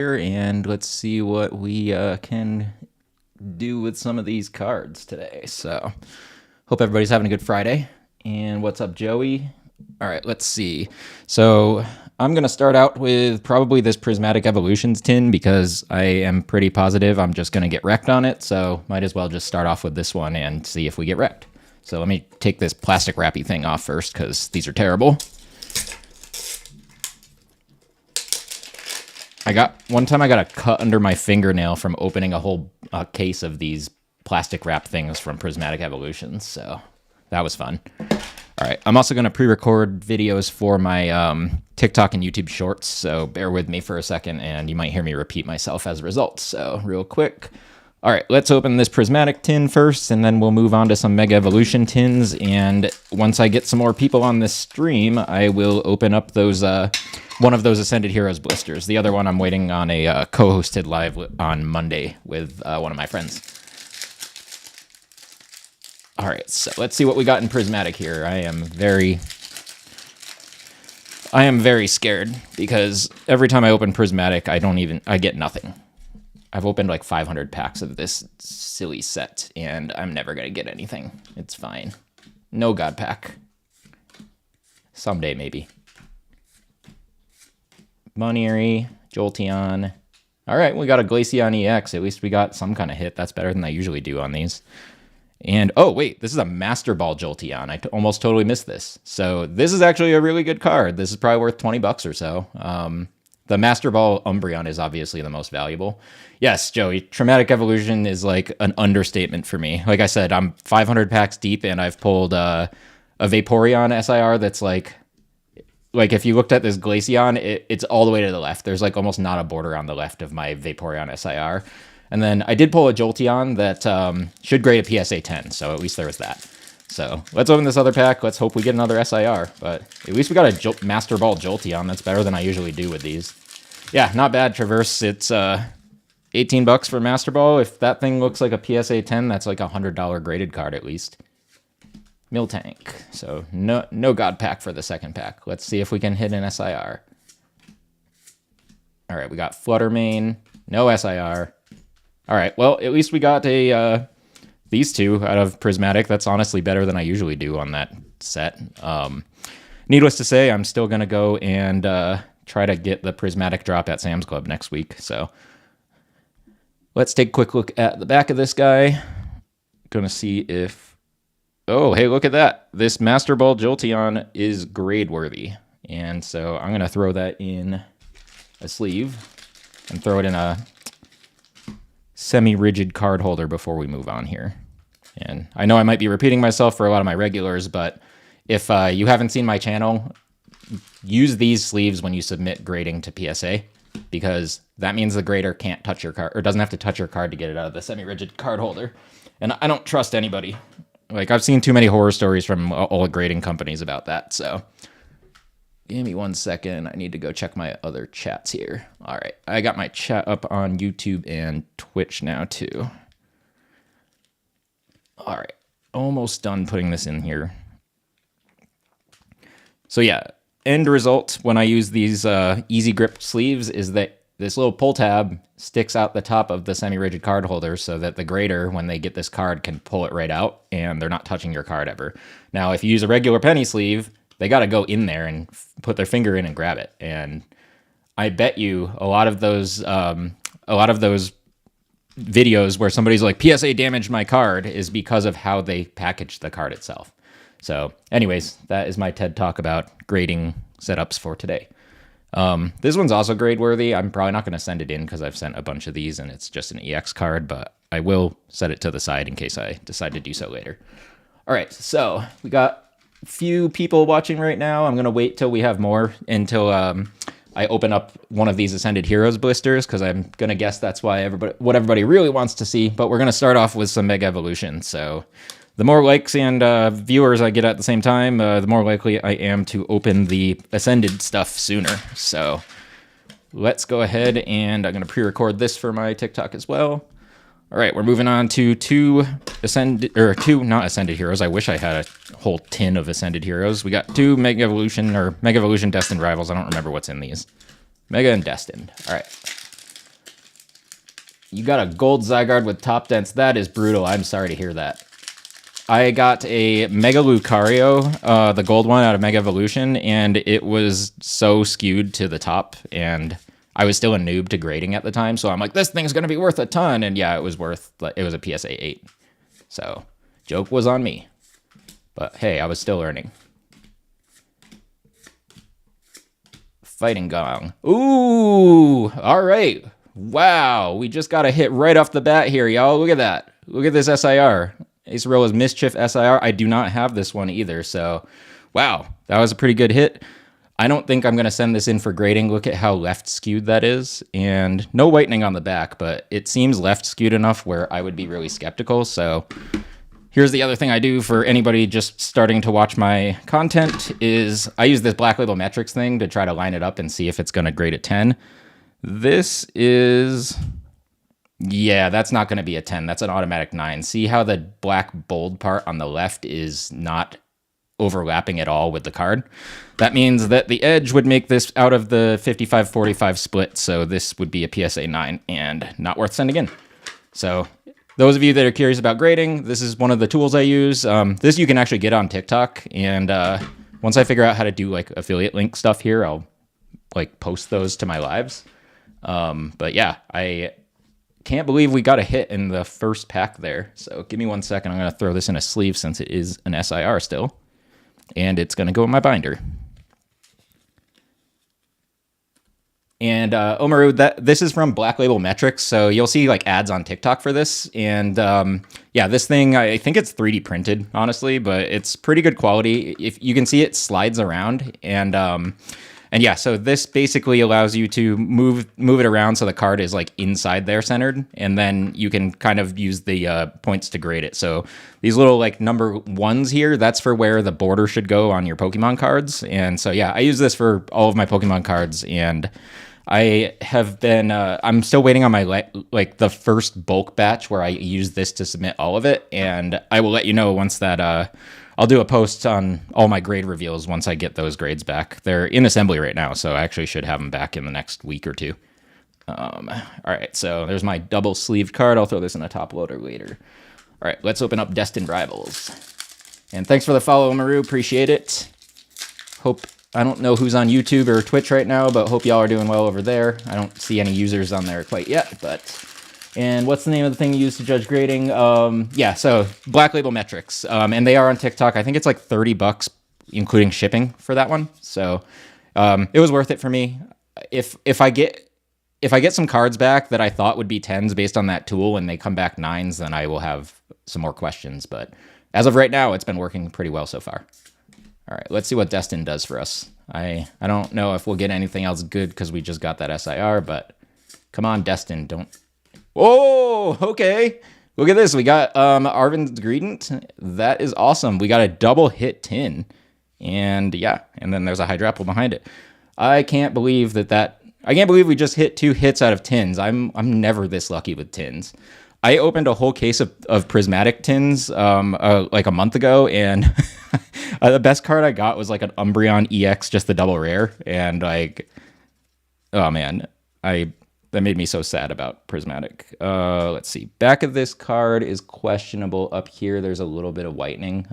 And let's see what we can do with some of these cards today. So, hope everybody's having a good Friday. And what's up, Joey? All right, let's see. So, I'm going to start out with probably this Prismatic Evolutions tin because I am pretty positive I'm just going to get wrecked on it. So, might as well just start off with this one and see if we get wrecked. So, let me take this plastic wrappy thing off first because these are terrible. One time I got a cut under my fingernail from opening a whole case of these plastic wrap things from Prismatic Evolutions, so that was fun. All right, I'm also going to pre-record videos for my TikTok and YouTube shorts, so bear with me for a second, and you might hear me repeat myself as a result, so real quick. All right, let's open this Prismatic tin first, and then we'll move on to some Mega Evolution tins, and once I get some more people on this stream, I will open up those... one of those Ascended Heroes blisters. The other one I'm waiting on a co-hosted live on Monday with one of my friends. All right, so let's see what we got in Prismatic here. I am very scared because every time I open Prismatic, I get nothing. I've opened like 500 packs of this silly set, and I'm never gonna get anything. It's fine. No God pack. Someday, maybe. Monieri, Jolteon. All right, we got a Glaceon EX. At least we got some kind of hit. That's better than I usually do on these. And, oh, wait, this is a Master Ball Jolteon. I almost totally missed this. So this is actually a really good card. This is probably worth 20 bucks or so. The Master Ball Umbreon is obviously the most valuable. Yes, Joey, Traumatic Evolution is like an understatement for me. Like I said, I'm 500 packs deep, and I've pulled a Vaporeon SIR that's like if you looked at this Glaceon, it's all the way to the left. There's like almost not a border on the left of my Vaporeon SIR. And then I did pull a Jolteon that should grade a PSA 10, so at least there was that. So let's open this other pack. Let's hope we get another SIR. But at least we got a Master Ball Jolteon. That's better than I usually do with these. Yeah, not bad, Traverse. It's 18 bucks for Master Ball. If that thing looks like a PSA 10, that's like a $100 graded card at least. Miltank. So no God pack for the second pack. Let's see if we can hit an SIR. All right, we got Fluttermane. No SIR. All right, well, at least we got these two out of Prismatic. That's honestly better than I usually do on that set. Needless to say, I'm still going to go and try to get the Prismatic drop at Sam's Club next week. So let's take a quick look at the back of this guy. Going to see if... Oh, hey, look at that. This Master Ball Jolteon is grade worthy. And so I'm going to throw that in a sleeve and throw it in a semi-rigid card holder before we move on here. And I know I might be repeating myself for a lot of my regulars, but if you haven't seen my channel, use these sleeves when you submit grading to PSA, because that means the grader can't touch your card, or doesn't have to touch your card to get it out of the semi-rigid card holder. And I don't trust anybody. Like, I've seen too many horror stories from all grading companies about that, so... Give me 1 second. I need to go check my other chats here. All right, I got my chat up on YouTube and Twitch now, too. All right, almost done putting this in here. So, yeah, end result when I use these easy grip sleeves is that this little pull tab sticks out the top of the semi-rigid card holder so that the grader, when they get this card, can pull it right out, and they're not touching your card ever. Now, if you use a regular penny sleeve, they got to go in there and put their finger in and grab it. And I bet you a lot of those videos where somebody's like, PSA damaged my card, is because of how they packaged the card itself. So anyways, that is my TED Talk about grading setups for today. This one's also grade worthy. I'm probably not going to send it in because I've sent a bunch of these and it's just an EX card, but I will set it to the side in case I decide to do so later. All right, so we got a few people watching right now. I'm going to wait till we have more, until I open up one of these Ascended Heroes blisters, because I'm going to guess that's what everybody really wants to see. But we're going to start off with some Mega Evolution. So the more likes and viewers I get at the same time, the more likely I am to open the Ascended stuff sooner. So let's go ahead, and I'm going to pre-record this for my TikTok as well. All right, we're moving on to two not Ascended Heroes. I wish I had a whole tin of Ascended Heroes. We got two Mega Evolution Destined Rivals. I don't remember what's in these. Mega and Destined. All right. You got a gold Zygarde with top dents. That is brutal. I'm sorry to hear that. I got a Mega Lucario, the gold one out of Mega Evolution, and it was so skewed to the top, and I was still a noob to grading at the time, so I'm like, this thing's going to be worth a ton, and yeah, it was a PSA 8. So, joke was on me. But hey, I was still learning. Fighting Gong. Ooh, all right. Wow, we just got a hit right off the bat here, y'all. Look at that. Look at this SIR. Acerolla's Mischief SIR. I do not have this one either, so wow, that was a pretty good hit. I don't think I'm going to send this in for grading. Look at how left skewed that is, and no whitening on the back, but it seems left skewed enough where I would be really skeptical, so here's the other thing I do for anybody just starting to watch my content is I use this Black Label Metrics thing to try to line it up and see if it's going to grade at 10. This is... yeah, that's not going to be a 10. That's an automatic 9. See how the black bold part on the left is not overlapping at all with the card? That means that the edge would make this out of the 55-45 split, so this would be a PSA 9 and not worth sending in. So those of you that are curious about grading, this is one of the tools I use. This you can actually get on TikTok, and once I figure out how to do like affiliate link stuff here, I'll like post those to my lives. But yeah, I can't believe we got a hit in the first pack there. So give me 1 second. I'm going to throw this in a sleeve since it is an SIR still. And it's going to go in my binder. And Omaru, this is from Black Label Metrics. So you'll see like ads on TikTok for this. And yeah, this thing, I think it's 3D printed, honestly, but it's pretty good quality. If you can see it slides around. And yeah, so this basically allows you to move it around so the card is like inside there centered, and then you can kind of use the points to grade it. So these little like number ones here, that's for where the border should go on your Pokemon cards. And so yeah, I use this for all of my Pokemon cards, and I have been, I'm still waiting on my, like the first bulk batch where I use this to submit all of it. And I will let you know once that, I'll do a post on all my grade reveals once I get those grades back. They're in assembly right now, so I actually should have them back in the next week or two. All right, so there's my double sleeved card. I'll throw this in a top loader later. All right, let's open up Destined Rivals. And thanks for the follow, Maru. Appreciate it. I don't know who's on YouTube or Twitch right now, but hope y'all are doing well over there. I don't see any users on there quite yet, but... And what's the name of the thing you use to judge grading? Yeah, so Black Label Metrics. And they are on TikTok. I think it's like $30, including shipping for that one. So it was worth it for me. If I get some cards back that I thought would be 10s based on that tool and they come back 9s, then I will have some more questions. But as of right now, it's been working pretty well so far. All right, let's see what Destin does for us. I don't know if we'll get anything else good because we just got that SIR, but come on, Destin, don't... Oh, okay. Look at this. We got Arvin's Greedent. That is awesome. We got a double hit tin. And yeah, and then there's a Hydrapple behind it. I can't believe I can't believe we just hit 2 hits out of tins. I'm never this lucky with tins. I opened a whole case of prismatic tins like a month ago, and the best card I got was like an Umbreon EX, just the double rare. And like, oh man, that made me so sad about prismatic. Let's see. Back of this card is questionable. Up here, there's a little bit of whitening.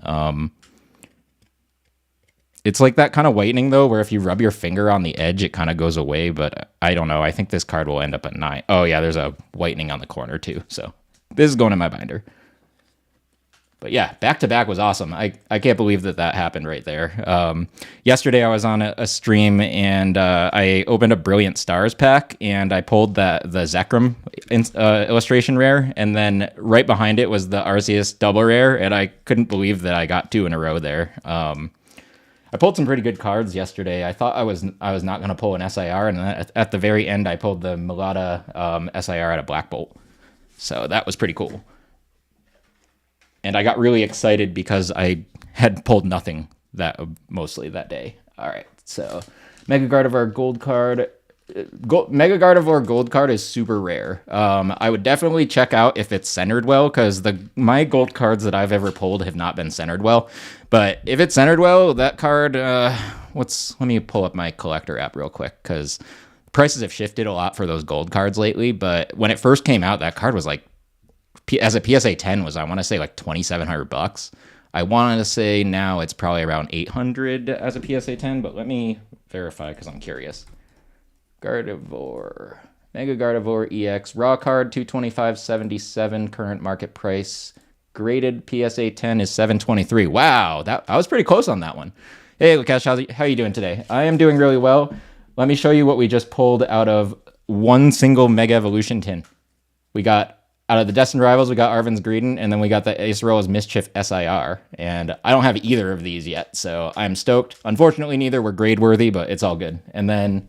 It's like that kind of whitening, though, where if you rub your finger on the edge, it kind of goes away. But I don't know. I think this card will end up at 9. Oh, yeah, there's a whitening on the corner, too. So this is going in my binder. But yeah, back-to-back was awesome. I can't believe that happened right there. Yesterday I was on a stream, and I opened a Brilliant Stars pack, and I pulled the Zekrom illustration rare, and then right behind it was the Arceus double rare, and I couldn't believe that I got 2 in a row there. I pulled some pretty good cards yesterday. I thought I was not going to pull an SIR, and then at the very end I pulled the Mulata SIR out of Black Bolt. So that was pretty cool. And I got really excited because I had pulled nothing mostly that day. All right, so Mega Gardevoir gold card. Mega Gardevoir gold card is super rare. I would definitely check out if it's centered well, because my gold cards that I've ever pulled have not been centered well. But if it's centered well, that card, let me pull up my collector app real quick, because prices have shifted a lot for those gold cards lately, but when it first came out, that card was like, as a PSA 10 was, I want to say like $2,700. I want to say now it's probably around 800 as a PSA 10, but let me verify because I'm curious. Gardevoir, Mega Gardevoir EX, raw card 225.77, current market price. Graded PSA 10 is 723. Wow, I was pretty close on that one. Hey, Lukesh, how you doing today? I am doing really well. Let me show you what we just pulled out of one single Mega Evolution tin. We got, out of the Destined Rivals, we got Arvin's Greedent, and then we got the Acerora's Mischief SIR. And I don't have either of these yet, so I'm stoked. Unfortunately, neither were grade worthy, but it's all good. And then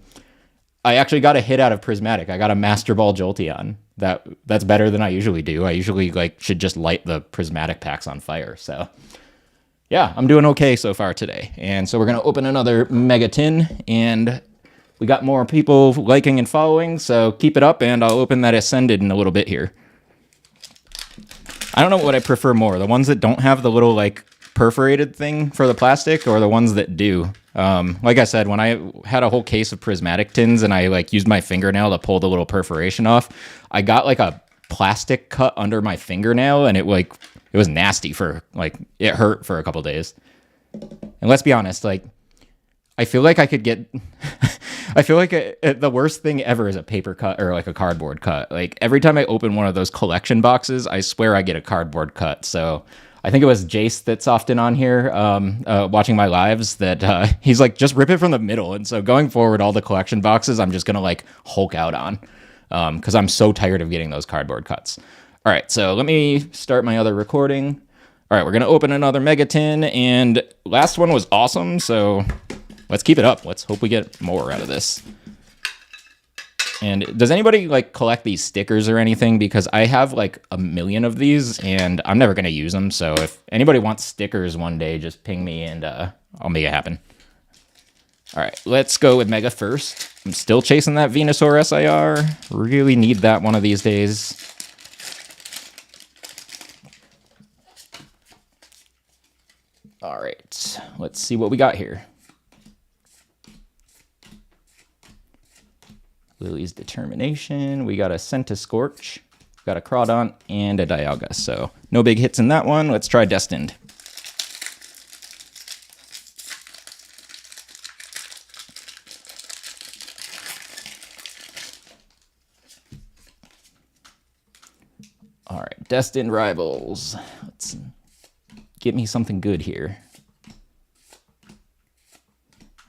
I actually got a hit out of Prismatic. I got a Master Ball Jolteon. That's better than I usually do. I usually should just light the Prismatic packs on fire. So yeah, I'm doing okay so far today. And so we're gonna open another Mega Tin, and we got more people liking and following, so keep it up, and I'll open that Ascended in a little bit here. I don't know what I prefer more, the ones that don't have the little perforated thing for the plastic, or the ones that do. Like I said, when I had a whole case of Prismatic tins and I used my fingernail to pull the little perforation off, I got a plastic cut under my fingernail, and it was nasty for it hurt for a couple days. And let's be honest, I feel like I could get I feel like the worst thing ever is a paper cut or a cardboard cut. Every time I open one of those collection boxes, I swear I get a cardboard cut. So I think it was Jace that's often on here watching my lives that he's just rip it from the middle. And so going forward, all the collection boxes, I'm just going to Hulk out on because I'm so tired of getting those cardboard cuts. All right, so let me start my other recording. All right, we're going to open another Mega Tin, and last one was awesome, so let's keep it up. Let's hope we get more out of this. And does anybody collect these stickers or anything? Because I have a million of these, and I'm never going to use them. So if anybody wants stickers one day, just ping me, and I'll make it happen. All right, let's go with Mega first. I'm still chasing that Venusaur SIR. Really need that one of these days. All right, let's see what we got here. Lily's Determination. We got a Centiskorch, got a Crawdaunt, and a Dialga. So no big hits in that one. Let's try Destined. All right, Destined Rivals. Let's get me something good here.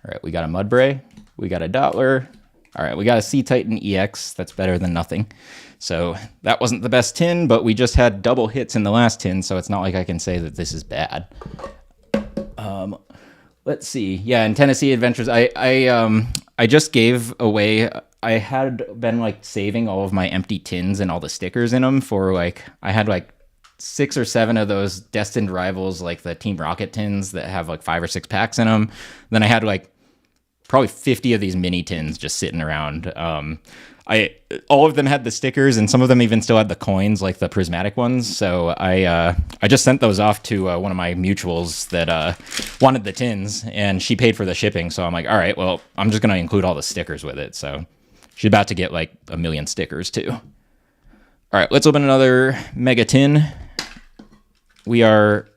All right, we got a Mudbray. We got a Dottler. All right, we got a Sea Titan EX. That's better than nothing. So that wasn't the best tin, but we just had double hits in the last tin, so it's not like I can say that this is bad. Let's see. Yeah, in Tennessee Adventures, I just gave away. I had been saving all of my empty tins and all the stickers in them for I had 6 or 7 of those Destined Rivals, the Team Rocket tins that have 5 or 6 packs in them. Then I had probably 50 of these mini tins just sitting around. All of them had the stickers, and some of them even still had the coins, the Prismatic ones. So I just sent those off to one of my mutuals that wanted the tins, and she paid for the shipping. So I'm all right, well, I'm just gonna include all the stickers with it. So she's about to get a million stickers too. All right, let's open another Mega Tin. We are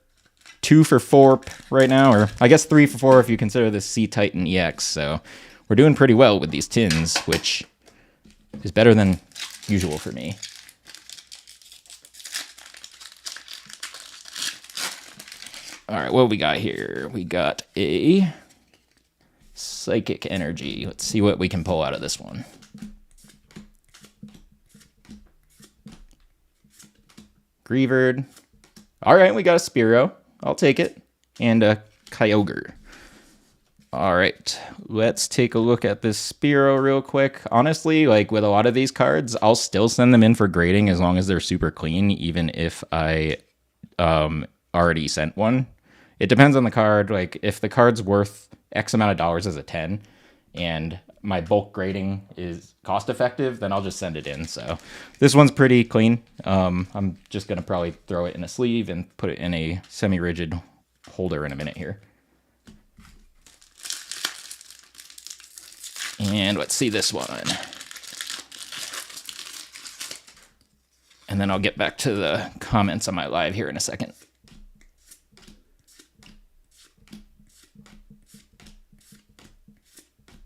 2 for 4 right now, or I guess 3 for 4 if you consider this Sea Titan EX. So we're doing pretty well with these tins, which is better than usual for me. All right, what we got here? We got a Psychic Energy. Let's see what we can pull out of this one. Greavard. All right, we got a Spearow. I'll take it. And a Kyogre. All right, let's take a look at this Spearow real quick. Honestly, with a lot of these cards, I'll still send them in for grading as long as they're super clean, even if I already sent one. It depends on the card. If the card's worth X amount of dollars as a 10, and my bulk grading is cost effective, then I'll just send it in. So this one's pretty clean. I'm just gonna probably throw it in a sleeve and put it in a semi-rigid holder in a minute here. And let's see this one. And then I'll get back to the comments on my live here in a second.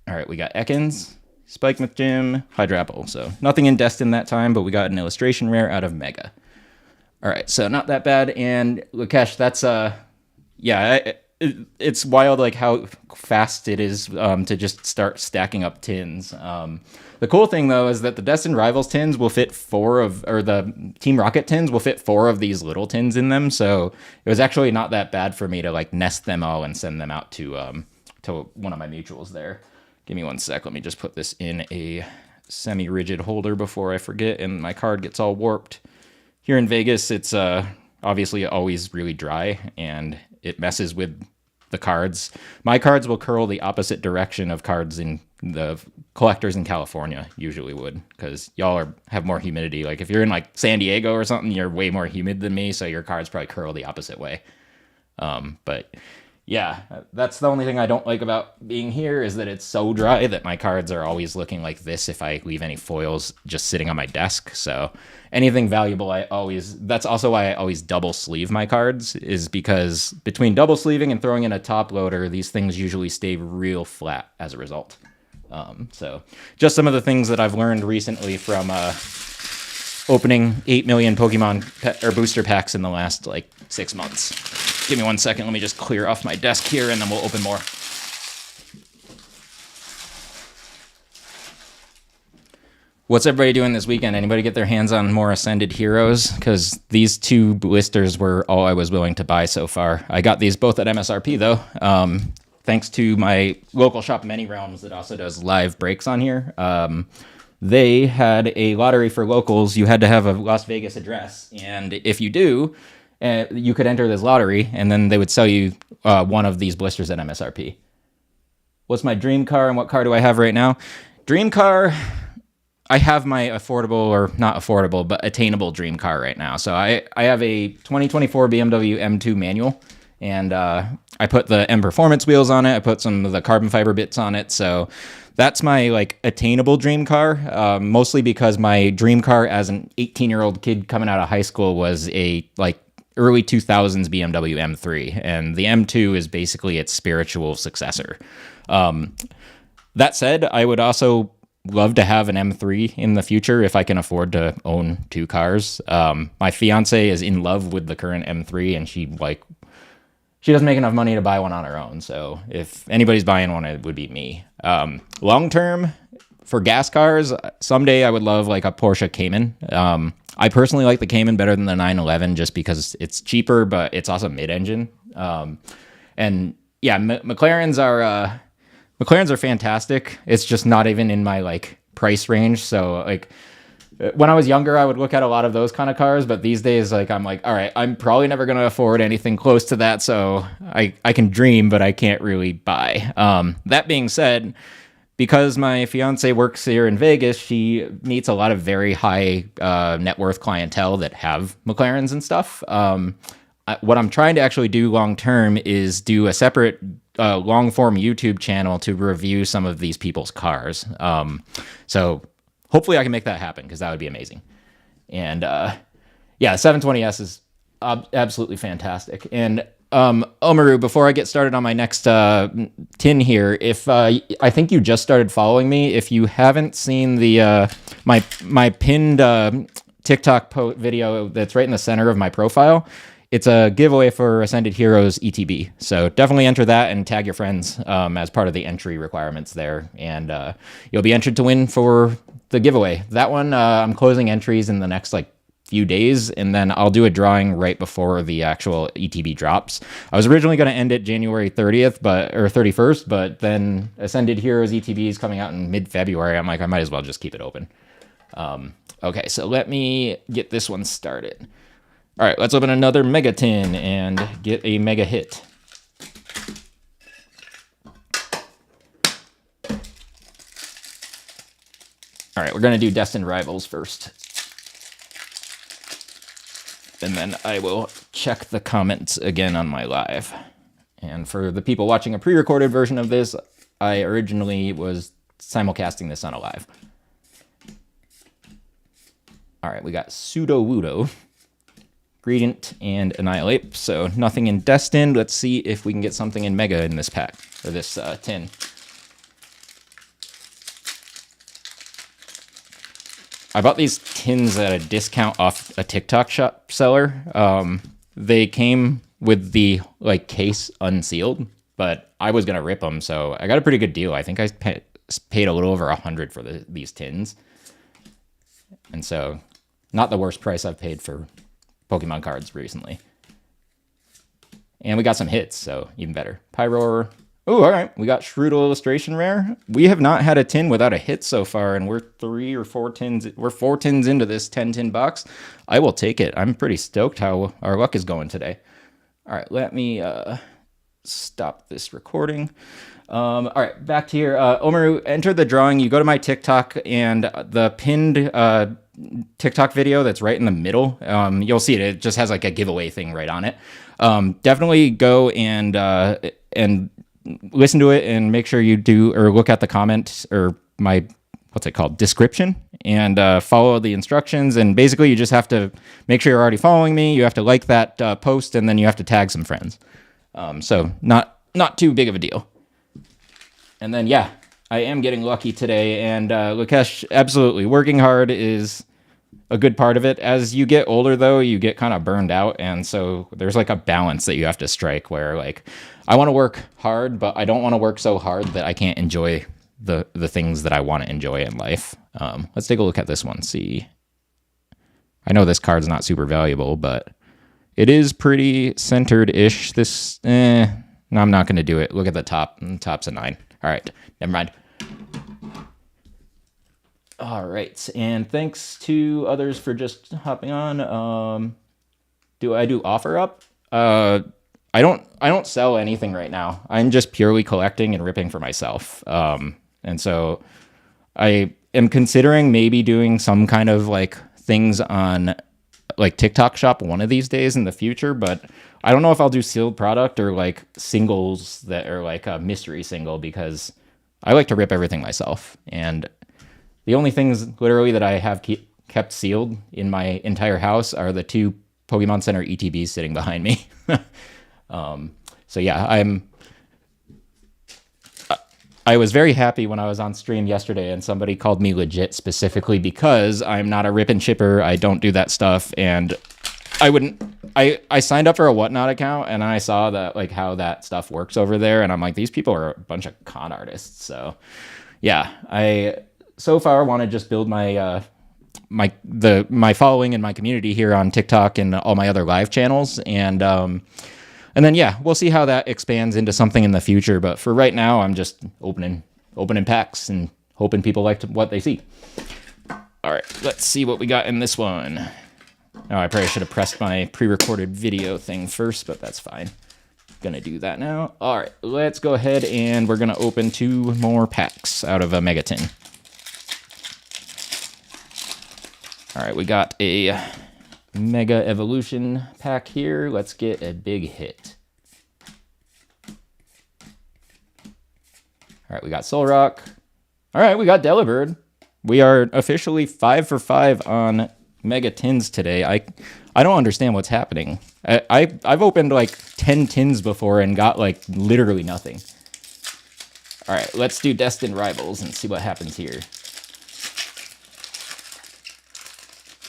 All right, we got Ekans, Spike McJim, Hydrapple. So nothing in Destin that time, but we got an illustration rare out of Mega. All right, so not that bad. And Lukesh, that's yeah, it's wild like how fast it is to just start stacking up tins. The cool thing though is that the Destin Rivals tins will fit the Team Rocket tins will fit 4 of these little tins in them. So it was actually not that bad for me to like nest them all and send them out to one of my mutuals there. Give me 1 sec. Let me just put this in a semi-rigid holder before I forget and my card gets all warped. Here in Vegas, it's obviously always really dry and it messes with the cards. My cards will curl the opposite direction of cards in the collectors in California usually would, because y'all have more humidity. Like if you're in like San Diego or something, you're way more humid than me, so your cards probably curl the opposite way. But yeah, that's the only thing I don't like about being here is that it's so dry that my cards are always looking like this if I leave any foils just sitting on my desk. So anything valuable, that's also why I always double sleeve my cards, is because between double sleeving and throwing in a top loader, these things usually stay real flat as a result. So just some of the things that I've learned recently from opening 8 million Pokemon or booster packs in the last like 6 months. Give me 1 second. Let me just clear off my desk here, and then we'll open more. What's everybody doing this weekend? Anybody get their hands on more Ascended Heroes? Because these 2 blisters were all I was willing to buy so far. I got these both at MSRP, though. Thanks to my local shop, Many Realms, that also does live breaks on here. They had a lottery for locals. You had to have a Las Vegas address. And if you do, you could enter this lottery, and then they would sell you one of these blisters at MSRP. What's my dream car, and what car do I have right now? Dream car, I have my affordable, or not affordable, but attainable dream car right now. So I have a 2024 BMW M2 manual, and I put the M Performance wheels on it. I put some of the carbon fiber bits on it. So that's my like attainable dream car, mostly because my dream car as an 18-year-old kid coming out of high school was a like early 2000s BMW M3, and the M2 is basically its spiritual successor. That said, I would also love to have an M3 in the future if I can afford to own 2 cars. My fiance is in love with the current M3, and she doesn't make enough money to buy one on her own. So if anybody's buying one, it would be me. Long term, for gas cars, someday I would love like a Porsche Cayman. I personally like the Cayman better than the 911 just because it's cheaper, but it's also mid-engine. And yeah, McLarens are fantastic. It's just not even in my like price range. So like when I was younger, I would look at a lot of those kind of cars, but these days, like I'm like, all right, I'm probably never going to afford anything close to that. So I can dream, but I can't really buy. That being said, because my fiance works here in Vegas, she meets a lot of very high net worth clientele that have McLarens and stuff. What I'm trying to actually do long term is do a separate long form YouTube channel to review some of these people's cars. So hopefully I can make that happen, because that would be amazing. And yeah, 720S is absolutely fantastic. And Omaru, before I get started on my next tin here, if I think you just started following me, if you haven't seen the my pinned TikTok video that's right in the center of my profile, it's a giveaway for Ascended Heroes ETB. So definitely enter that and tag your friends as part of the entry requirements there, and you'll be entered to win for the giveaway. That one, I'm closing entries in the next like few days, and then I'll do a drawing right before the actual ETB drops. I was originally going to end it January 30th, or 31st, but then Ascended Heroes ETB is coming out in mid-February. I'm like, I might as well just keep it open. Okay, so let me get this one started. All right, let's open another Mega Tin and get a Mega hit. All right, we're going to do Destined Rivals first. And then I will check the comments again on my live. And for the people watching a pre-recorded version of this, I originally was simulcasting this on a live. All right, we got Pseudo Wudo, Gradient, and Annihilate. So nothing in Destined. Let's see if we can get something in Mega in this pack, or this tin. I bought these tins at a discount off a TikTok shop seller. They came with the like case unsealed, but I was gonna rip them, so I got a pretty good deal. I think I paid a little over $100 for these tins, and so not the worst price I've paid for Pokemon cards recently. And we got some hits, so even better. Pyroar. Oh, all right. We got Shrewdle Illustration Rare. We have not had a tin without a hit so far, and we're 3 or 4 tins. We're 4 tins into this 10-tin box. I will take it. I'm pretty stoked how our luck is going today. All right, let me stop this recording. All right, back to here. Omaru, enter the drawing. You go to my TikTok, and the pinned TikTok video that's right in the middle, you'll see it. It just has like a giveaway thing right on it. Definitely go and listen to it and make sure you do, or look at the comment or my, what's it called, description, and follow the instructions. And basically you just have to make sure you're already following me. You have to like that post, and then you have to tag some friends. So not too big of a deal. And then, yeah, I am getting lucky today. And Lukesh, absolutely, working hard is a good part of it. As you get older, though, you get kind of burned out. And so there's like a balance that you have to strike where, like, I want to work hard, but I don't want to work so hard that I can't enjoy the things that I want to enjoy in life. Let's take a look at this one. See, I know this card's not super valuable, but it is pretty centered-ish. This, no, I'm not going to do it. Look at the top. The top's a 9. All right, never mind. All right, and thanks to others for just hopping on. Do I do offer up? I don't sell anything right now. I'm just purely collecting and ripping for myself. And so I am considering maybe doing some kind of like things on like TikTok shop one of these days in the future, but I don't know if I'll do sealed product or like singles that are like a mystery single, because I like to rip everything myself. And the only things literally that I have kept sealed in my entire house are the 2 Pokemon Center ETBs sitting behind me. So yeah, I was very happy when I was on stream yesterday and somebody called me legit specifically because I'm not a rip and chipper. I don't do that stuff. And I signed up for a Whatnot account, and I saw that, like, how that stuff works over there. And I'm like, these people are a bunch of con artists. So yeah, I so far want to just build my, my following and my community here on TikTok and all my other live channels. And then, yeah, we'll see how that expands into something in the future. But for right now, I'm just opening packs and hoping people like what they see. All right, let's see what we got in this one. Oh, I probably should have pressed my pre-recorded video thing first, but that's fine. Gonna do that now. All right, let's go ahead and we're gonna open 2 more packs out of a Mega Tin. All right, we got a Mega Evolution pack here. Let's get a big hit. All right, we got Solrock. All right, we got Delibird. We are officially 5 for 5 on Mega Tins today. I don't understand what's happening. I've opened like 10 tins before and got like literally nothing. All right, let's do Destined Rivals and see what happens here.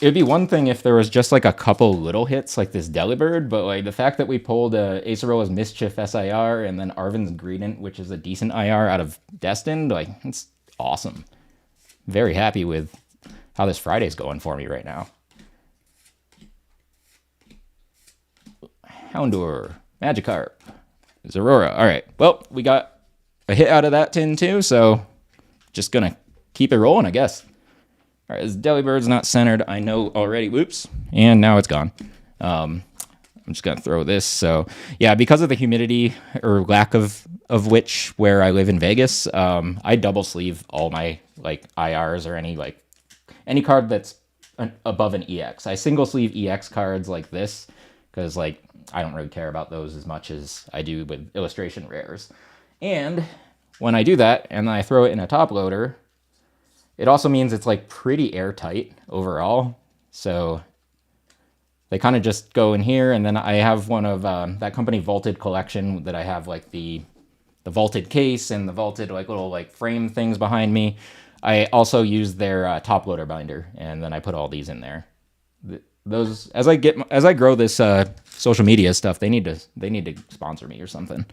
It'd be one thing if there was just like a couple little hits like this Delibird, but like the fact that we pulled Acerora's Mischief SIR and then Arven's Gradient, which is a decent IR out of Destined, like, it's awesome. Very happy with how this Friday's going for me right now. Houndour, Magikarp, Zeraora. All right, well, we got a hit out of that tin too, so just gonna keep it rolling, I guess. All right, this Delibird's not centered, I know already. Whoops, and now it's gone. I'm just gonna throw this. So yeah, because of the humidity or lack of which where I live in Vegas, I double sleeve all my like IRs or any card that's above an EX. I single sleeve EX cards like this because like I don't really care about those as much as I do with illustration rares. And when I do that and then I throw it in a top loader, it also means it's like pretty airtight overall. So they kind of just go in here, and then I have one of that company Vaulted Collection that I have like the vaulted case and the vaulted like little like frame things behind me. I also use their top loader binder, and then I put all these in there. Those as I grow this social media stuff, they need to sponsor me or something.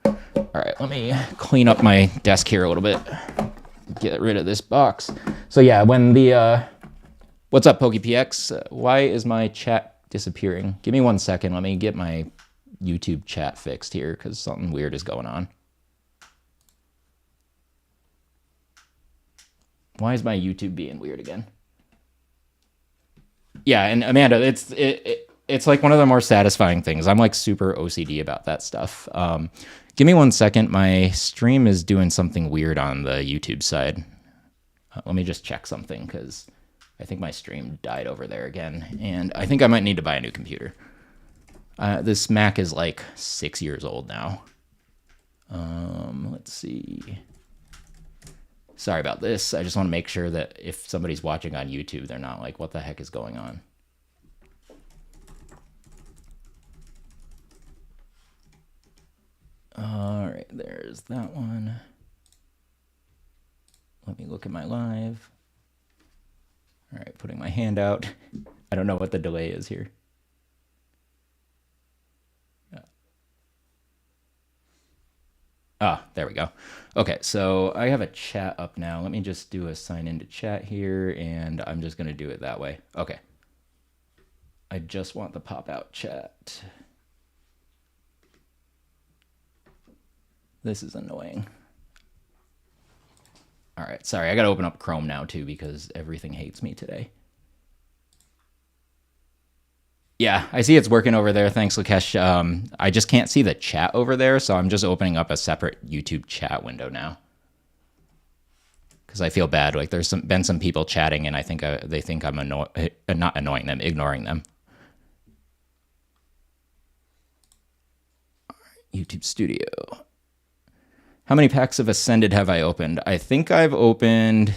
All right, let me clean up my desk here a little bit. Get rid of this box. So yeah, when the what's up, PokePX? Why is my chat disappearing? Give me 1 second. Let me get my YouTube chat fixed here because something weird is going on. Why is my YouTube being weird again? Yeah, and Amanda, it's like one of the more satisfying things. I'm like super OCD about that stuff. Give me 1 second. My stream is doing something weird on the YouTube side. Let me just check something because I think my stream died over there again, and I think I might need to buy a new computer. This Mac is like 6 years old now. Let's see. Sorry about this. I just want to make sure that if somebody's watching on YouTube, they're not like, what the heck is going on? All right, there's that one. Let me look at my live. All right, putting my hand out. I don't know what the delay is here. Ah, there we go. Okay, so I have a chat up now. Let me just do a sign into chat here, and I'm just going to do it that way. Okay. I just want the pop-out chat. This is annoying. All right, sorry. I got to open up Chrome now, too, because everything hates me today. Yeah, I see it's working over there. Thanks, Lakesh. I just can't see the chat over there, so I'm just opening up a separate YouTube chat window now. Because I feel bad. Like, there's been some people chatting, and I think they think I'm not annoying them, ignoring them. YouTube Studio. How many packs of Ascended have I opened? I think I've opened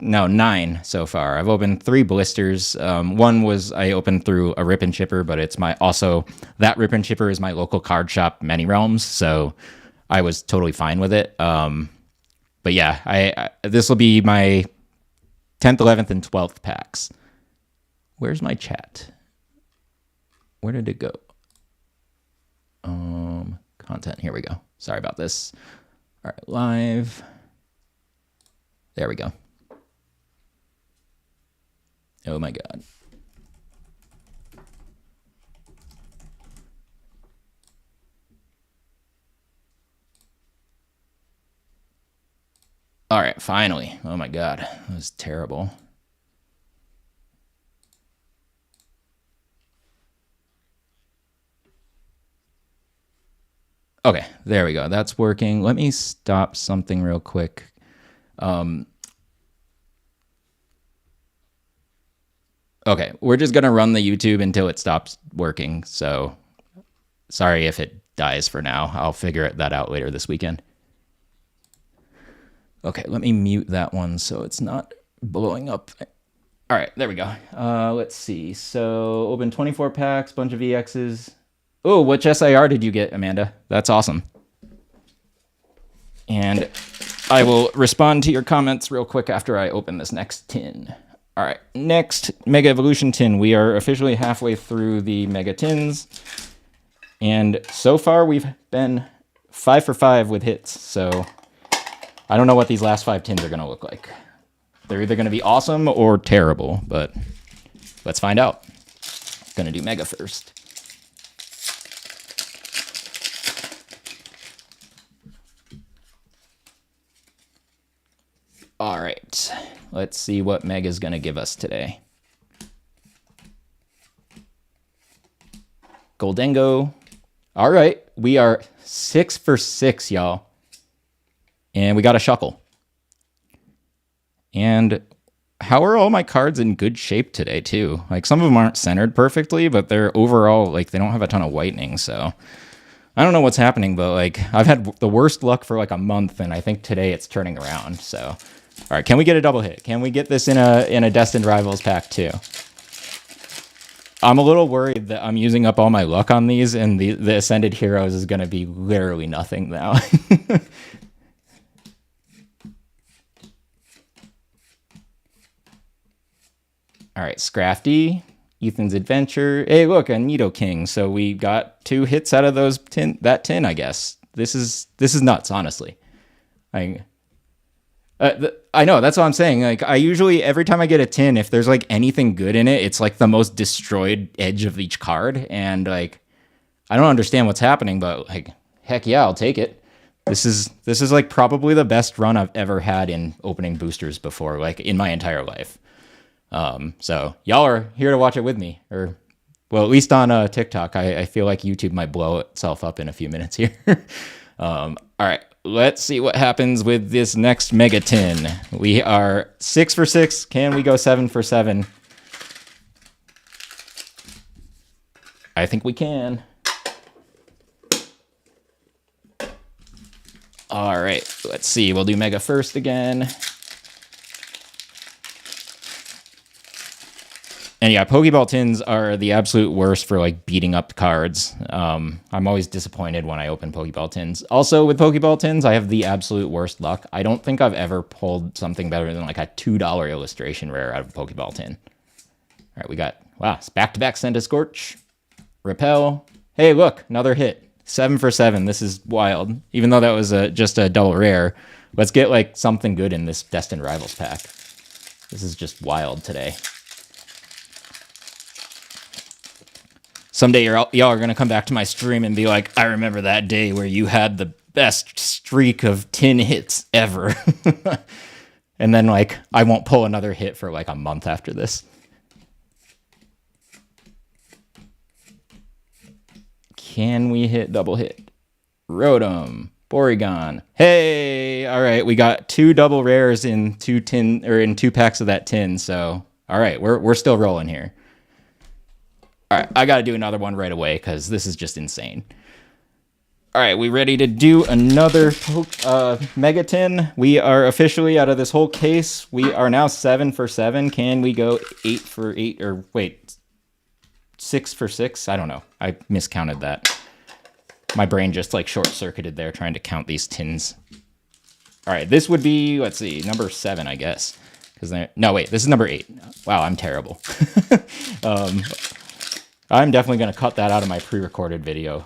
9 so far. I've opened 3 blisters. One was I opened through a rip and chipper, but it's that rip and chipper is my local card shop, Many Realms, so I was totally fine with it. But yeah, this will be my 10th, 11th, and 12th packs. Where's my chat? Where did it go? Content. Here we go. Sorry about this. All right, live. There we go. Oh my God. All right, finally. Oh my God, that was terrible. Okay, there we go. That's working. Let me stop something real quick. Okay, we're just going to run the YouTube until it stops working. So sorry if it dies for now. I'll figure that out later this weekend. Okay, let me mute that one so it's not blowing up. All right, there we go. Let's see. So open 24 packs, bunch of EXs. Oh, which SIR did you get, Amanda? That's awesome. And I will respond to your comments real quick after I open this next tin. All right, next Mega Evolution tin. We are officially halfway through the Mega Tins. And so far, we've been 5 for 5 with hits. So I don't know what these last 5 tins are going to look like. They're either going to be awesome or terrible, but let's find out. Going to do Mega first. All right, let's see what Mega's going to give us today. Goldengo. All right, we are 6 for 6, y'all. And we got a Shuckle. And how are all my cards in good shape today, too? Like, some of them aren't centered perfectly, but they're overall, like, they don't have a ton of whitening, so I don't know what's happening, but like I've had the worst luck for like a month, and I think today it's turning around. So, all right, can we get a double hit? Can we get this in a Destined Rivals pack too? I'm a little worried that I'm using up all my luck on these, and the Ascended Heroes is going to be literally nothing now. All right, Scrafty, Ethan's Adventure. Hey, look, a Nidoking. So we got 2 hits out of that tin, I guess. This is nuts, honestly. I know, that's what I'm saying. Like, I usually, every time I get a tin, if there's like anything good in it, it's like the most destroyed edge of each card. And like, I don't understand what's happening, but like, heck yeah, I'll take it. This is like probably the best run I've ever had in opening boosters before, like in my entire life. So y'all are here to watch it with me, or well, at least on TikTok. I feel like YouTube might blow itself up in a few minutes here. All right, let's see what happens with this next Mega Tin. We are 6 for 6. Can we go 7 for 7? I think we can. All right, let's see. We'll do Mega first again. And yeah, Pokeball tins are the absolute worst for like beating up cards. I'm always disappointed when I open Pokeball tins. Also, with Pokeball tins, I have the absolute worst luck. I don't think I've ever pulled something better than like a $2 illustration rare out of a Pokeball tin. All right, we got, wow, it's back-to-back Scorch, Repel. Hey, look, another hit. 7 for 7. This is wild. Even though that was just a double rare, let's get like something good in this Destined Rivals pack. This is just wild today. Someday y'all are going to come back to my stream and be like, I remember that day where you had the best streak of tin hits ever. And then, like, I won't pull another hit for, like, a month after this. Can we hit double hit? Rotom, Porygon. Hey! All right, we got 2 double rares in 2 packs of that tin, so... All right, we're still rolling here. All right, I got to do another one right away because this is just insane. All right, we ready to do another Mega Tin? We are officially out of this whole case. We are now 7 for 7. Can we go 8 for 8? Or wait, 6 for 6? I don't know. I miscounted that. My brain just like short-circuited there trying to count these tins. All right, this would be, let's see, number 7, I guess. No, wait, this is number 8. Wow, I'm terrible. I'm definitely going to cut that out of my pre-recorded video.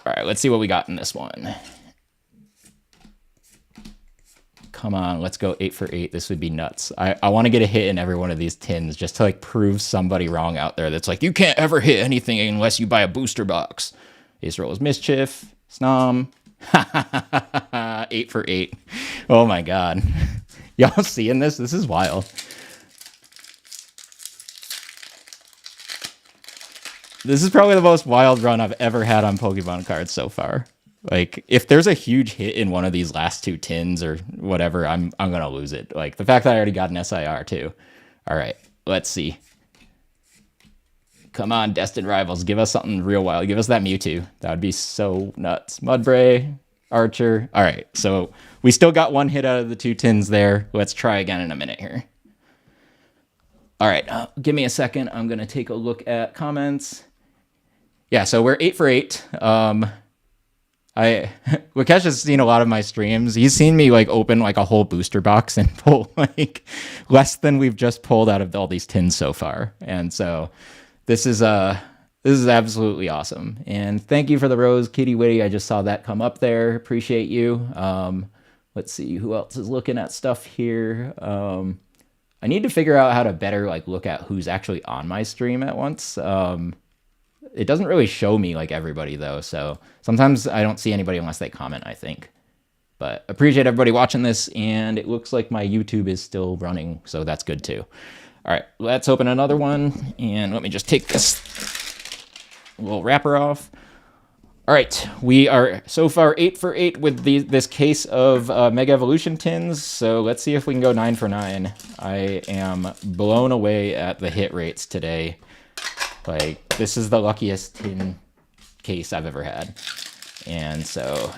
All right, let's see what we got in this one. Come on, let's go 8 for 8. This would be nuts. I want to get a hit in every one of these tins just to like prove somebody wrong out there that's like, you can't ever hit anything unless you buy a booster box. Israel's Mischief, Snom. 8 for 8. Oh my god. Y'all seeing this? This is wild. This is probably the most wild run I've ever had on Pokemon cards so far. Like, if there's a huge hit in one of these last 2 tins or whatever, I'm gonna lose it. Like, the fact that I already got an SIR too. All right, let's see. Come on, Destined Rivals, give us something real wild. Give us that Mewtwo. That would be so nuts. Mudbray, Archer. All right, so we still got 1 hit out of the 2 tins there. Let's try again in a minute here. All right, give me a second. I'm gonna take a look at comments. Yeah, so we're 8 for 8. Rakesh has seen a lot of my streams. He's seen me like open like a whole booster box and pull like less than we've just pulled out of all these tins so far. And so this is absolutely awesome. And thank you for the rose, Kitty Witty. I just saw that come up there. Appreciate you. Let's see who else is looking at stuff here. I need to figure out how to better like look at who's actually on my stream at once. It doesn't really show me like everybody though, so sometimes I don't see anybody unless they comment, I think. But appreciate everybody watching this, and it looks like my YouTube is still running, so that's good too. All right, let's open another one, and let me just take this little wrapper off. All right, we are so far 8 for 8 with this case of Mega Evolution tins, so let's see if we can go 9 for 9. I am blown away at the hit rates today. Like, this is the luckiest tin case I've ever had. And so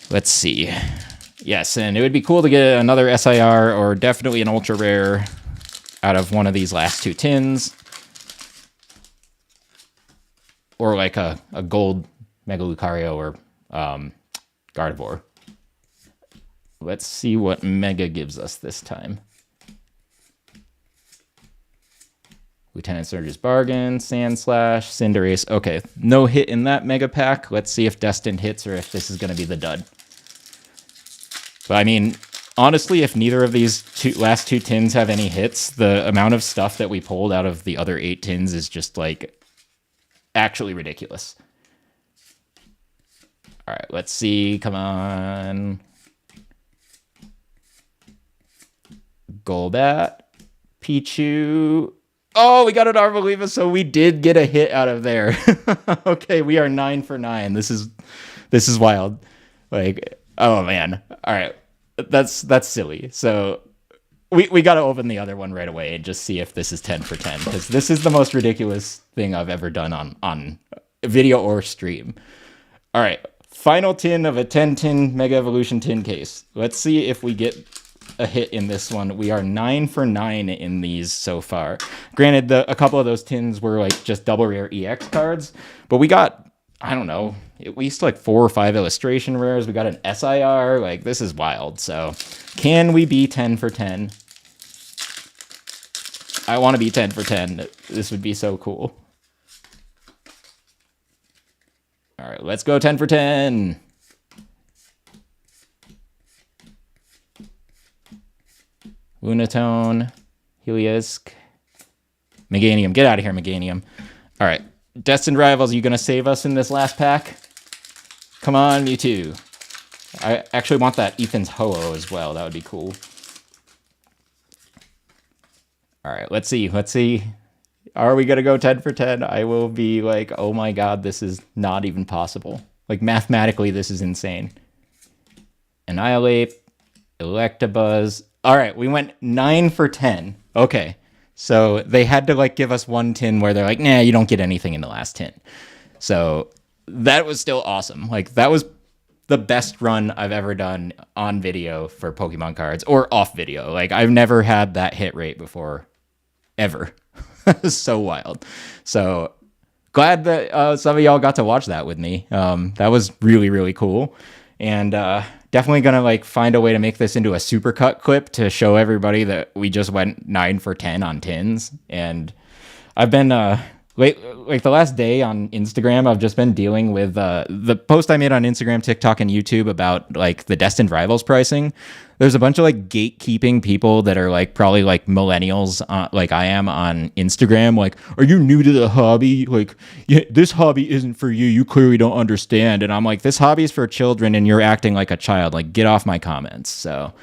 let's see. Yes, and it would be cool to get another SIR or definitely an ultra rare out of one of these last two tins. Or like a gold Mega Lucario or Gardevoir. Let's see what Mega gives us this time. Lieutenant Surge's Bargain, Sandslash, Cinderace. Okay, no hit in that Mega Pack. Let's see if Destined hits or if this is going to be the dud. But I mean, honestly, if neither of these last two tins have any hits, the amount of stuff that we pulled out of the other 8 tins is just like actually ridiculous. All right, let's see. Come on. Golbat, Pichu. Oh, we got an Arboleva, so we did get a hit out of there. Okay, we are 9 for 9. This is wild. Like, oh man. All right, that's silly. So we got to open the other one right away and just see if this is 10 for 10, because this is the most ridiculous thing I've ever done on video or stream. All right, final tin of a 10-tin Mega Evolution tin case. Let's see if we get a hit in this one. We are 9 for 9 in these so far. Granted, a couple of those tins were like just double rare EX cards, but we got, I don't know, at least like 4 or 5 illustration rares. We got an SIR. Like, this is wild. So can we be 10 for 10? I want to be 10 for 10. This would be so cool. All right, let's go 10 for 10. Lunatone, Heliolisk, Meganium. Get out of here, Meganium. All right, Destined Rivals, are you going to save us in this last pack? Come on, Mewtwo. I actually want that Ethan's Ho-Oh as well. That would be cool. All right, let's see. Let's see. Are we going to go 10 for 10? I will be like, oh my god, this is not even possible. Like, mathematically, this is insane. Annihilate, Electabuzz. All right, we went 9 for 10. Okay, so they had to like give us one tin where they're like, nah, you don't get anything in the last tin. So that was still awesome. Like, that was the best run I've ever done on video for Pokemon cards, or off video. Like, I've never had that hit rate before, ever. So wild. So glad that some of y'all got to watch that with me. That was really, really cool. And definitely gonna like find a way to make this into a supercut clip to show everybody that we just went 9 for 10 on tins. And I've been like the last day on Instagram, I've just been dealing with the post I made on Instagram, TikTok, and YouTube about like the Destined Rivals pricing. There's a bunch of like gatekeeping people that are like probably like millennials, like I am on Instagram. Like, are you new to the hobby? Like, yeah, this hobby isn't for you. You clearly don't understand. And I'm like, this hobby is for children, and you're acting like a child. Like, get off my comments. So,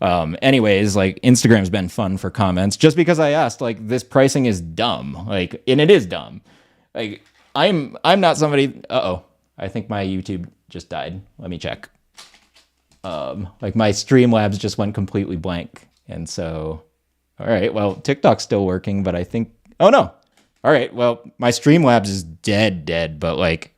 anyways, like, Instagram's been fun for comments just because I asked, like, this pricing is dumb. Like, and it is dumb. Like, I'm not somebody. I think my YouTube just died. Let me check. Like, my Streamlabs just went completely blank. And so, all right, well, TikTok's still working, but I think, oh no. All right, well, my Streamlabs is dead, but like,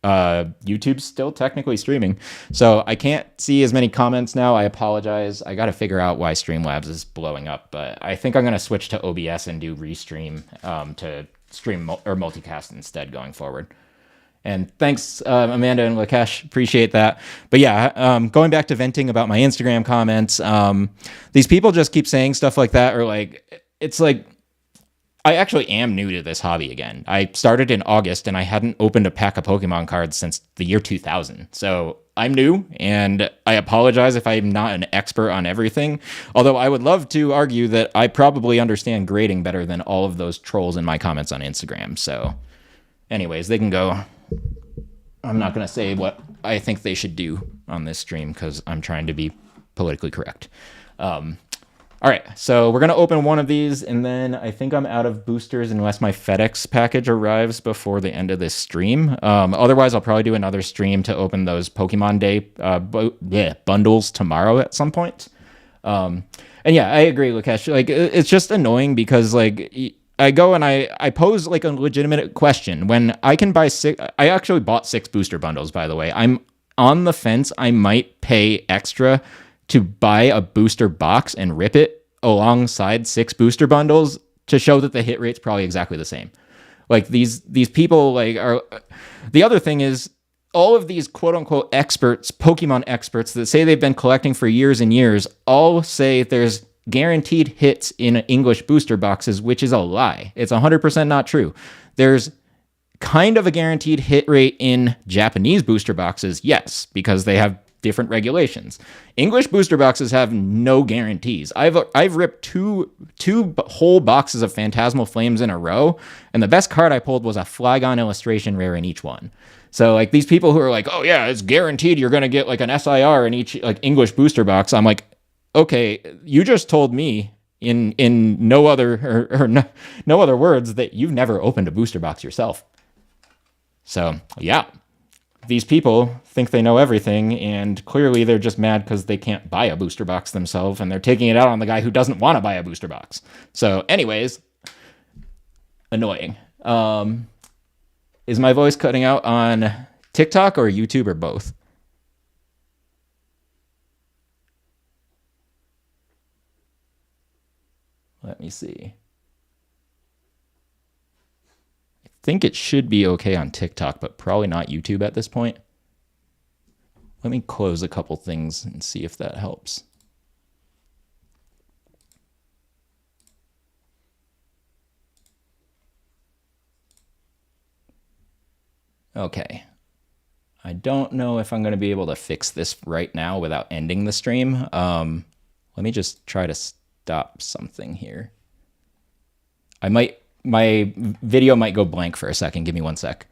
YouTube's still technically streaming. So I can't see as many comments now. I apologize. I got to figure out why Streamlabs is blowing up, but I think I'm going to switch to OBS and do restream, to stream or multicast instead going forward. And thanks, Amanda and Lakesh. Appreciate that. But yeah, going back to venting about my Instagram comments, these people just keep saying stuff like that, or like, it's like, I actually am new to this hobby again. I started in August, and I hadn't opened a pack of Pokemon cards since the year 2000. So I'm new, and I apologize if I'm not an expert on everything. Although I would love to argue that I probably understand grading better than all of those trolls in my comments on Instagram. So anyways, they can go. I'm not going to say what I think they should do on this stream because I'm trying to be politically correct. All right, so we're going to open one of these, and then I think I'm out of boosters unless my FedEx package arrives before the end of this stream. Otherwise, I'll probably do another stream to open those Pokemon Day bundles tomorrow at some point. And yeah, I agree, Lakesh. Like, it's just annoying because, like, I go and I pose like a legitimate question. When I can buy I actually bought 6 booster bundles, by the way. I'm on the fence. I might pay extra to buy a booster box and rip it alongside 6 booster bundles to show that the hit rate's probably exactly the same. Like these people like are. The other thing is, all of these quote unquote experts, Pokemon experts that say they've been collecting for years and years, all say there's guaranteed hits in English booster boxes, which is a lie. It's 100% not true. There's kind of a guaranteed hit rate in Japanese booster boxes, yes, because they have different regulations. English booster boxes have no guarantees. I've ripped two whole boxes of Phantasmal Flames in a row, and the best card I pulled was a Flygon illustration rare in each one. So like these people who are like, oh yeah, it's guaranteed you're gonna get like an SIR in each like English booster box. I'm like, okay, you just told me in no other or no other words that you've never opened a booster box yourself. So yeah. These people think they know everything, and clearly they're just mad because they can't buy a booster box themselves, and they're taking it out on the guy who doesn't want to buy a booster box. So anyways, annoying. Is my voice cutting out on TikTok or YouTube or both? Let me see. Think it should be okay on TikTok, but probably not YouTube at this point. Let me close a couple things and see if that helps. Okay. I don't know if I'm going to be able to fix this right now without ending the stream. Let me just try to stop something here. My video might go blank for a second. Give me one sec.